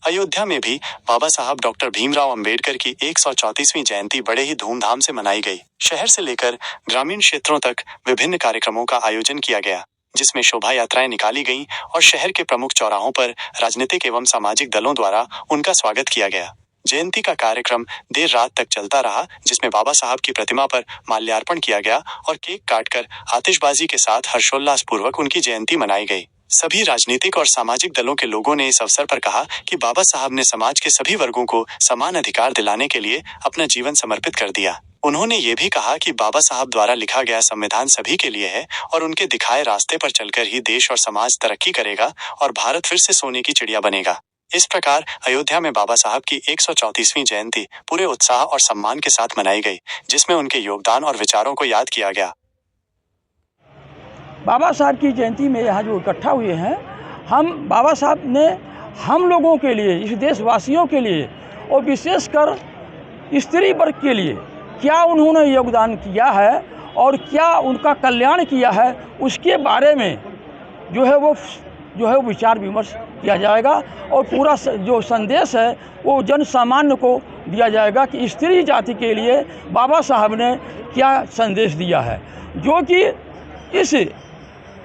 अयोध्या में भी बाबा साहब डॉक्टर भीमराव अंबेडकर की 134वीं जयंती बड़े ही धूमधाम से मनाई गई। शहर से लेकर ग्रामीण क्षेत्रों तक विभिन्न कार्यक्रमों का आयोजन किया गया, जिसमें शोभा यात्राएं निकाली गईं और शहर के प्रमुख चौराहों पर राजनीतिक एवं सामाजिक दलों द्वारा उनका स्वागत किया गया। जयंती का कार्यक्रम देर रात तक चलता रहा, जिसमें बाबा साहब की प्रतिमा पर माल्यार्पण किया गया और केक काटकर आतिशबाजी के साथ हर्षोल्लास पूर्वक उनकी जयंती मनाई गई। सभी राजनीतिक और सामाजिक दलों के लोगों ने इस अवसर पर कहा कि बाबा साहब ने समाज के सभी वर्गों को समान अधिकार दिलाने के लिए अपना जीवन समर्पित कर दिया। उन्होंने ये भी कहा कि बाबा साहब द्वारा लिखा गया संविधान सभी के लिए है और उनके दिखाए रास्ते पर चलकर ही देश और समाज तरक्की करेगा और भारत फिर से सोने की चिड़िया बनेगा। इस प्रकार अयोध्या में बाबा साहब की 134वीं जयंती पूरे उत्साह और सम्मान के साथ मनाई गई, जिसमें उनके योगदान और विचारों को याद किया गया। बाबा साहब की जयंती में यहाँ जो इकट्ठा हुए हैं, हम बाबा साहब ने हम लोगों के लिए, इस देशवासियों के लिए और विशेषकर स्त्री वर्ग के लिए क्या उन्होंने योगदान किया है और क्या उनका कल्याण किया है, उसके बारे में जो है वो विचार विमर्श किया जाएगा और पूरा जो संदेश है वो जन सामान्य को दिया जाएगा कि स्त्री जाति के लिए बाबा साहब ने क्या संदेश दिया है, जो कि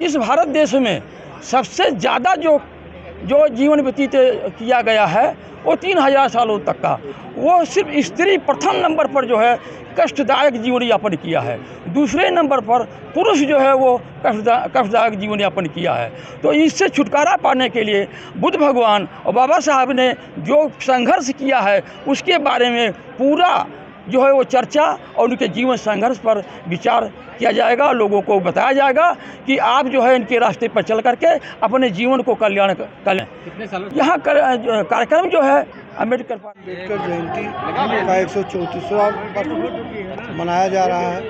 इस भारत देश में सबसे ज़्यादा जो जीवन व्यतीत किया गया है वो 3000 सालों तक का, वो सिर्फ स्त्री प्रथम नंबर पर जो है कष्टदायक जीवन यापन किया है, दूसरे नंबर पर पुरुष जो है वो कष्टदायक जीवन यापन किया है। तो इससे छुटकारा पाने के लिए बुद्ध भगवान और बाबा साहब ने जो संघर्ष किया है उसके बारे में पूरा जो है वो चर्चा और उनके जीवन संघर्ष पर विचार किया जाएगा। लोगों को बताया जाएगा कि आप जो है इनके रास्ते पर चल करके अपने जीवन को कल्याण करें। यहाँ कार्यक्रम जो है अम्बेडकर जयंती का 134वां वर्ष मनाया जा रहा है।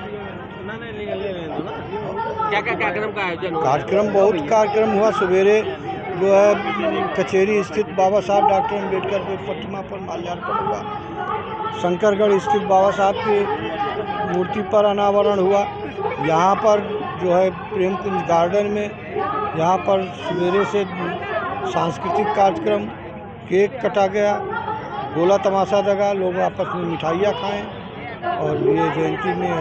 क्या कार्यक्रम का आयोजन हुआ? बहुत कार्यक्रम हुआ। सवेरे जो है कचहरी स्थित बाबा साहब डॉक्टर अम्बेडकर की प्रतिमा पर माल्यार्पण हुआ। शंकरगढ़ स्थित बाबा साहब की मूर्ति पर अनावरण हुआ। यहाँ पर जो है प्रेम कुंज गार्डन में यहाँ पर सवेरे से सांस्कृतिक कार्यक्रम, केक कटा गया, गोला तमाशा लगा, लोग आपस में मिठाइयाँ खाएं और ये जयंती में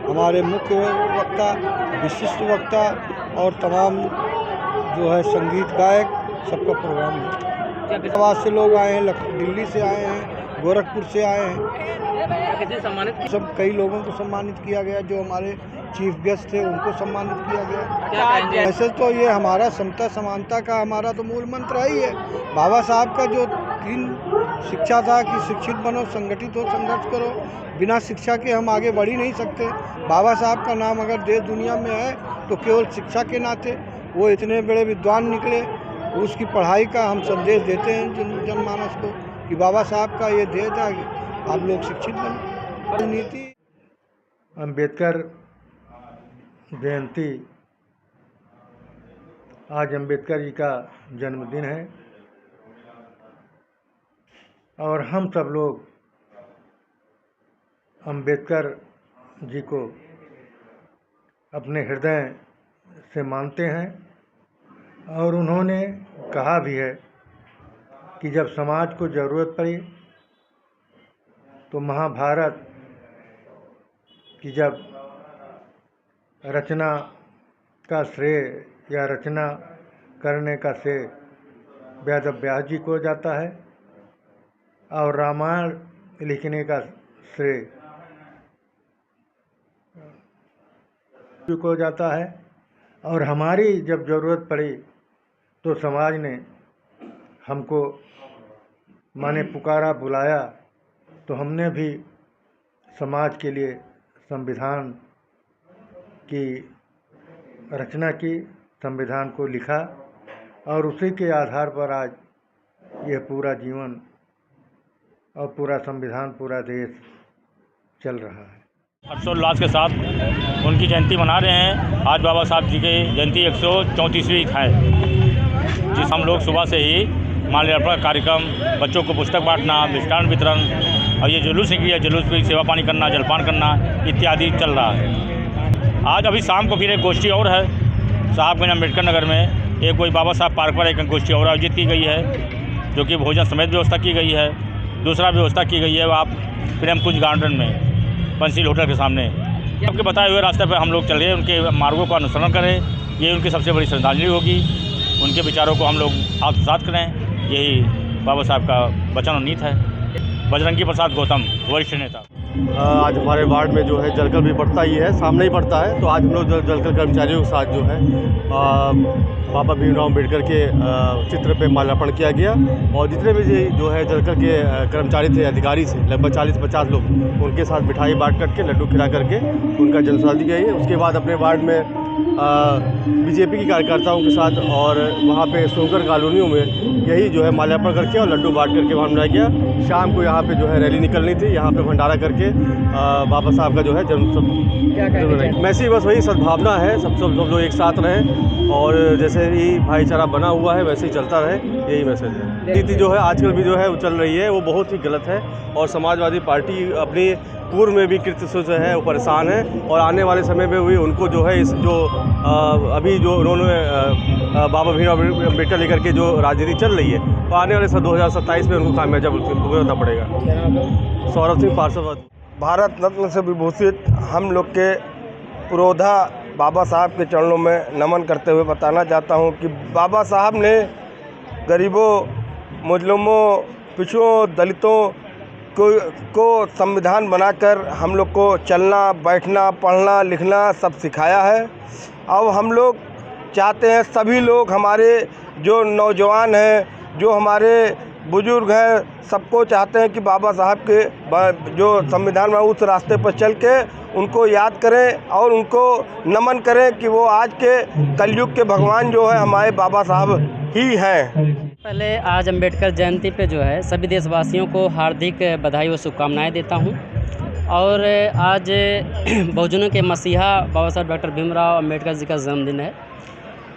हमारे मुख्य वक्ता, विशिष्ट वक्ता और तमाम जो है संगीत गायक सबका प्रोग्राम है। हैदराबाद से लोग आए हैं, दिल्ली से आए हैं, गोरखपुर से आए हैं। सम्मानित सब कई लोगों को सम्मानित किया गया, जो हमारे चीफ गेस्ट थे उनको सम्मानित किया गया। वैसे तो ये हमारा समता समानता का हमारा तो मूल मंत्र ही है। बाबा साहब का जो 3 शिक्षा था कि शिक्षित बनो, संगठित हो, संघर्ष करो, बिना शिक्षा के हम आगे बढ़ ही नहीं सकते। बाबा साहब का नाम अगर देश दुनिया में है तो केवल शिक्षा के नाते, वो इतने बड़े विद्वान निकले, उसकी पढ़ाई का हम संदेश देते हैं जनमानस को कि बाबा साहब का ये ध्येय था कि आप लोग शिक्षित बनो। राजनीति अम्बेडकर जयंती, आज अम्बेडकर जी का जन्मदिन है और हम सब लोग अम्बेडकर जी को अपने हृदय से मानते हैं और उन्होंने कहा भी है कि जब समाज को ज़रूरत पड़ी तो महाभारत की जब रचना का श्रेय या रचना करने का श्रेय वेद व्यास जी को जाता है और रामायण लिखने का श्रेय को जाता है। और हमारी जब ज़रूरत पड़ी तो समाज ने हमको माने पुकारा, बुलाया, तो हमने भी समाज के लिए संविधान की रचना की, संविधान को लिखा और उसी के आधार पर आज यह पूरा जीवन और पूरा संविधान, पूरा देश चल रहा है। हर्षोल्लास के साथ उनकी जयंती मना रहे हैं। आज बाबा साहब जी की जयंती 134वीं है, जिस हम लोग सुबह से ही माल्यार्पण कार्यक्रम, बच्चों को पुस्तक बांटना, मिष्ठान वितरण और ये जुलूस निकली है, जुलूस में सेवा पानी करना, जलपान करना इत्यादि चल रहा है। आज अभी शाम को फिर एक गोष्ठी और है साहबगंज अम्बेडकर नगर में, एक कोई बाबा साहब पार्क पर एक गोष्ठी और आयोजित की गई है, जो कि भोजन समेत व्यवस्था की गई है। दूसरा व्यवस्था की गई है आप प्रेम कुंज गार्डन में पंसील होटल के सामने। आपके बताए हुए रास्ते पर हम लोग चल रहे हैं, उनके मार्गों का अनुसरण करें, ये उनकी सबसे बड़ी श्रद्धांजलि होगी। उनके विचारों को हम लोग आत्मसात करें, यही बाबा साहब का वचन और नीति है। बजरंगी प्रसाद गौतम, वरिष्ठ नेता। आज हमारे वार्ड में जो है जलकर भी पड़ता ही है, सामने ही पड़ता है, तो आज हम लोग जलकर कर्मचारियों के साथ जो है बाबा भीमराव अम्बेडकर के चित्र पे माल्यार्पण किया गया। और जितने भी जो है जलकर के कर्मचारी थे, अधिकारी थे, लगभग 40-50 लोग, उनके साथ मिठाई बांट करके, लड्डू खिला करके उनका जन्मदिन दी गई है। उसके बाद अपने वार्ड में बीजेपी के कार्यकर्ताओं के साथ और वहाँ पे सोनकर कॉलोनियों में यही जो है माल्यार्पण करके और लड्डू बांट करके वहाँ मनाया गया। शाम को यहाँ पे जो है रैली निकलनी थी, यहाँ पे भंडारा करके बाबा साहब का जो है जन्म वैसे बस वही सद्भावना है, सब लोग एक साथ रहें और जैसे ही भाईचारा बना हुआ है वैसे ही चलता रहे, यही मैसेज है। नीति जो है आजकल भी जो है वो चल रही है, वो बहुत ही गलत है और समाजवादी पार्टी अपनी पूर्व में भी कृत्य से जो है वो परेशान है और आने वाले समय में भी उनको जो है इस जो अभी जो उन्होंने बाबा भीमराव अम्बेडकर लेकर के जो राजनीति चल रही है, तो आने वाले 2027 में उनको खामियाजा भुगतना पड़ेगा। सौरभ सिंह पार्षद। भारत रत्न से विभूषित हम लोग के पुरोधा बाबा साहब के चरणों में नमन करते हुए बताना चाहता हूँ कि बाबा साहब ने गरीबों, मुजलमों, पिछड़ों, दलितों को संविधान बनाकर हम लोग को चलना, बैठना, पढ़ना, लिखना सब सिखाया है। अब हम लोग चाहते हैं सभी लोग, हमारे जो नौजवान हैं, जो हमारे बुजुर्ग हैं, सबको चाहते हैं कि बाबा साहब के जो संविधान में उस रास्ते पर चल के उनको याद करें और उनको नमन करें कि वो आज के कलयुग के भगवान जो है हमारे बाबा साहब ही हैं। पहले आज अंबेडकर जयंती पे जो है सभी देशवासियों को हार्दिक बधाई व शुभकामनाएं देता हूं। और आज बहुजनों के मसीहा बाबा साहब डॉक्टर भीमराव अम्बेडकर जी का जन्मदिन है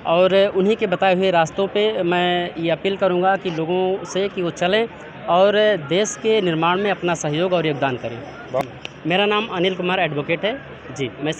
और उन्हीं के बताए हुए रास्तों पे मैं ये अपील करूंगा कि लोगों से कि वो चलें और देश के निर्माण में अपना सहयोग और योगदान करें। मेरा नाम अनिल कुमार एडवोकेट है जी। मैं